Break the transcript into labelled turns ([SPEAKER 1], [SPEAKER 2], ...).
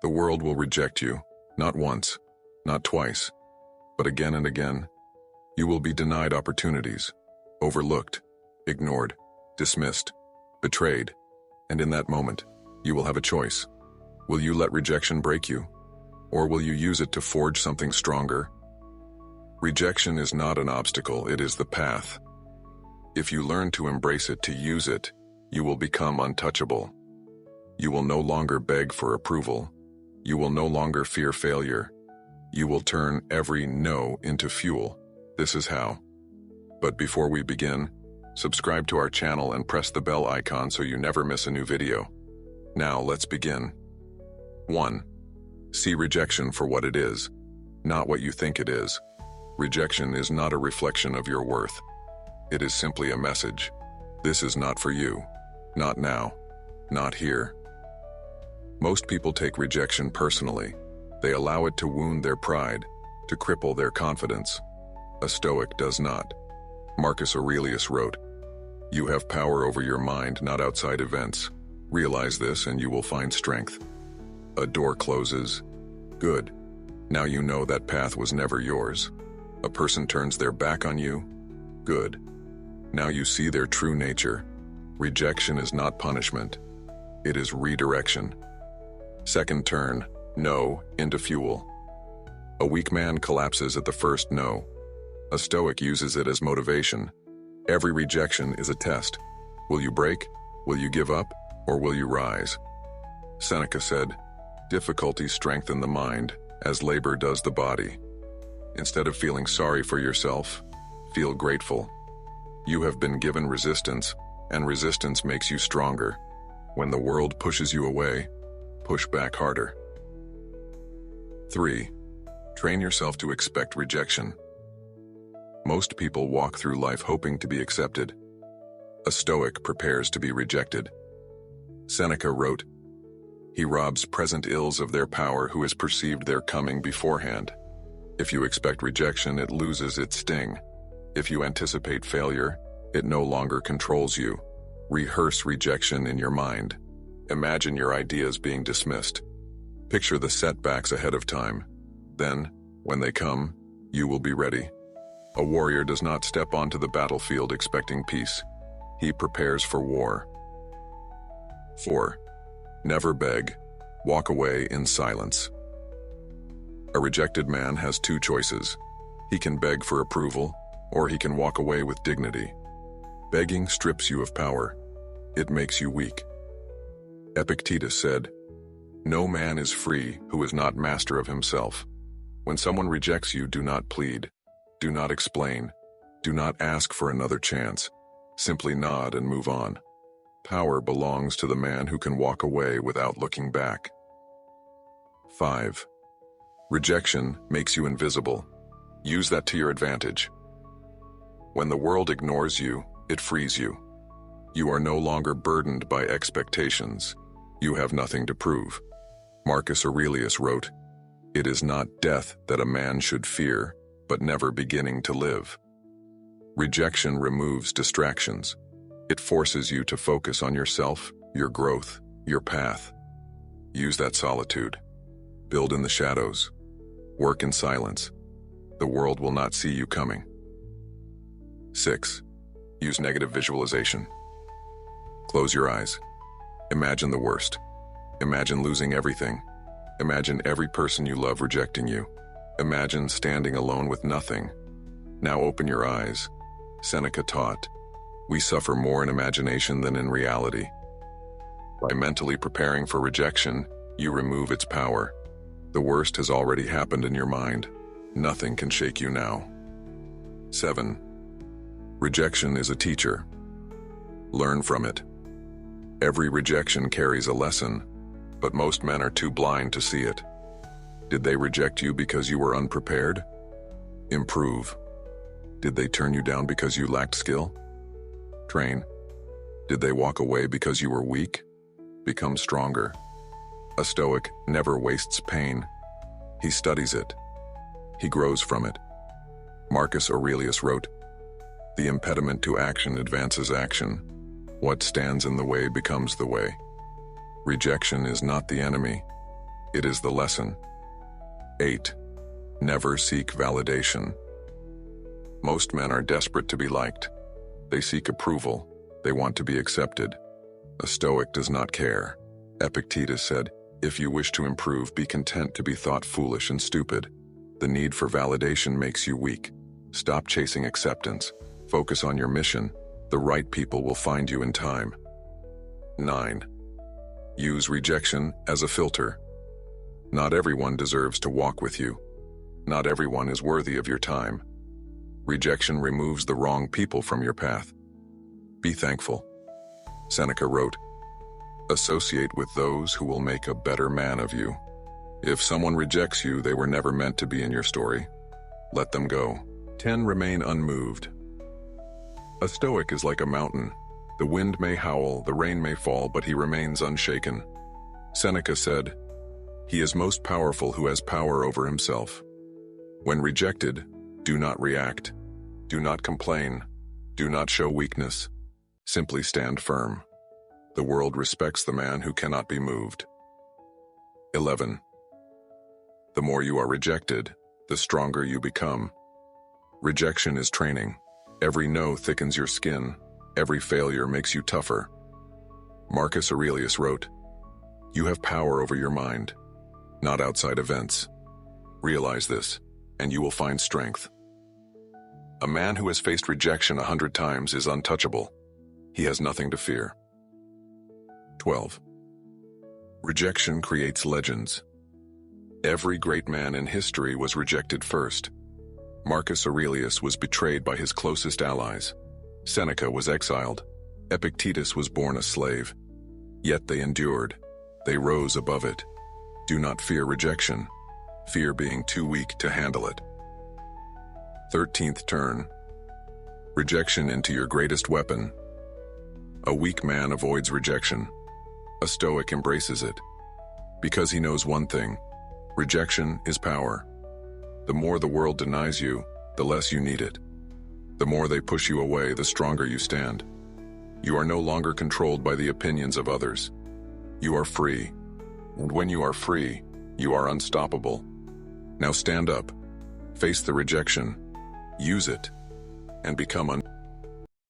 [SPEAKER 1] The world will reject you, not once, not twice, but again and again. You will be denied opportunities, overlooked, ignored, dismissed, betrayed, and in that moment, you will have a choice. Will you let rejection break you, or will you use it to forge something stronger? Rejection is not an obstacle, it is the path. If you learn to embrace it, to use it, you will become untouchable. You will no longer beg for approval. You will no longer fear failure. You will turn every no into fuel. This is how. But before we begin, subscribe to our channel and press the bell icon so you never miss a new video. Now let's begin. 1. See rejection for what it is, not what you think it is. Rejection is not a reflection of your worth. It is simply a message. This is not for you. Not now. Not here. Most people take rejection personally. They allow it to wound their pride, to cripple their confidence. A Stoic does not. Marcus Aurelius wrote, "You have power over your mind, not outside events. Realize this and you will find strength." A door closes. Good. Now you know that path was never yours. A person turns their back on you. Good. Now you see their true nature. Rejection is not punishment. It is redirection. Second turn, no, into fuel. A weak man collapses at the first no. A Stoic uses it as motivation. Every rejection is a test. Will you break? Will you give up? Or will you rise? Seneca said, "Difficulties strengthen the mind, as labor does the body." Instead of feeling sorry for yourself, feel grateful. You have been given resistance, and resistance makes you stronger. When the world pushes you away, push back harder. 3. Train yourself to expect rejection. Most people walk through life hoping to be accepted. A Stoic prepares to be rejected. Seneca wrote, "He robs present ills of their power who has perceived their coming beforehand." If you expect rejection, it loses its sting. If you anticipate failure, it no longer controls you. Rehearse rejection in your mind. Imagine your ideas being dismissed. Picture the setbacks ahead of time. Then, when they come, you will be ready. A warrior does not step onto the battlefield expecting peace. He prepares for war. 4. Never beg. Walk away in silence. A rejected man has two choices. He can beg for approval, or he can walk away with dignity. Begging strips you of power. It makes you weak. Epictetus said, "No man is free who is not master of himself." When someone rejects you, do not plead. Do not explain. Do not ask for another chance. Simply nod and move on. Power belongs to the man who can walk away without looking back. 5. Rejection makes you invisible. Use that to your advantage. When the world ignores you, it frees you. You are no longer burdened by expectations. You have nothing to prove. Marcus Aurelius wrote, "It is not death that a man should fear, but never beginning to live." Rejection removes distractions. It forces you to focus on yourself, your growth, your path. Use that solitude. Build in the shadows. Work in silence. The world will not see you coming. 6. Use negative visualization. Close your eyes. Imagine the worst. Imagine losing everything. Imagine every person you love rejecting you. Imagine standing alone with nothing. Now open your eyes. Seneca taught, "We suffer more in imagination than in reality." By mentally preparing for rejection, you remove its power. The worst has already happened in your mind. Nothing can shake you now. 7. Rejection is a teacher. Learn from it. Every rejection carries a lesson, but most men are too blind to see it. Did they reject you because you were unprepared? Improve. Did they turn you down because you lacked skill? Train. Did they walk away because you were weak? Become stronger. A Stoic never wastes pain. He studies it. He grows from it. Marcus Aurelius wrote, "The impediment to action advances action. What stands in the way becomes the way." Rejection is not the enemy. It is the lesson. 8. Never seek validation. Most men are desperate to be liked. They seek approval. They want to be accepted. A Stoic does not care. Epictetus said, "If you wish to improve, be content to be thought foolish and stupid." The need for validation makes you weak. Stop chasing acceptance. Focus on your mission. The right people will find you in time. 9. Use rejection as a filter. Not everyone deserves to walk with you. Not everyone is worthy of your time. Rejection removes the wrong people from your path. Be thankful. Seneca wrote, "Associate with those who will make a better man of you." If someone rejects you, they were never meant to be in your story. Let them go. 10. Remain unmoved. A Stoic is like a mountain. The wind may howl, the rain may fall, but he remains unshaken. Seneca said, "He is most powerful who has power over himself." When rejected, do not react. Do not complain. Do not show weakness. Simply stand firm. The world respects the man who cannot be moved. 11. The more you are rejected, the stronger you become. Rejection is training. Every no thickens your skin. Every failure makes you tougher. Marcus Aurelius wrote, "You have power over your mind, not outside events. Realize this, and you will find strength." A man who has faced rejection 100 times is untouchable. He has nothing to fear. 12. Rejection creates legends. Every great man in history was rejected first. Marcus Aurelius was betrayed by his closest allies. Seneca was exiled. Epictetus was born a slave. Yet they endured. They rose above it. Do not fear rejection. Fear being too weak to handle it. 13th turn. Rejection into your greatest weapon. A weak man avoids rejection. A Stoic embraces it. Because he knows one thing: rejection is power. The more the world denies you, the less you need it. The more they push you away, the stronger you stand. You are no longer controlled by the opinions of others. You are free. And when you are free, you are unstoppable. Now stand up. Face the rejection. Use it. And become